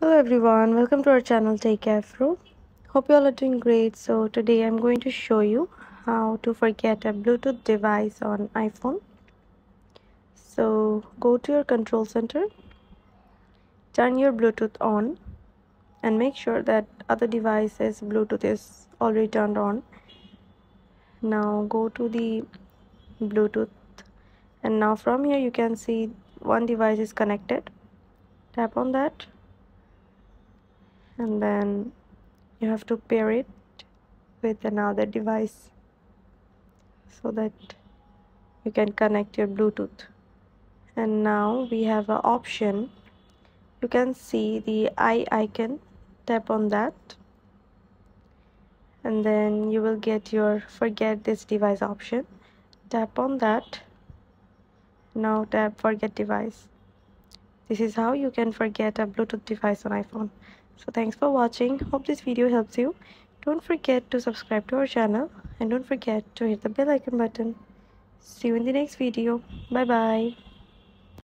Hello everyone, welcome to our channel Take Afro. Hope you all are doing great. So today I'm going to show you how to forget a Bluetooth device on iPhone. So go to your control center, turn your Bluetooth on and make sure that other device's Bluetooth is already turned on. Now go to the Bluetooth and now from here you can see one device is connected. Tap on that and then you have to pair it with another device so that you can connect your Bluetooth. And now we have an option. You can see the eye icon. Tap on that and then you will get your forget this device option. Tap on that. Now tap forget device. This is how you can forget a Bluetooth device on iPhone. So thanks for watching. Hope this video helps you. Don't forget to subscribe to our channel and don't forget to hit the bell icon button. See you in the next video. Bye bye.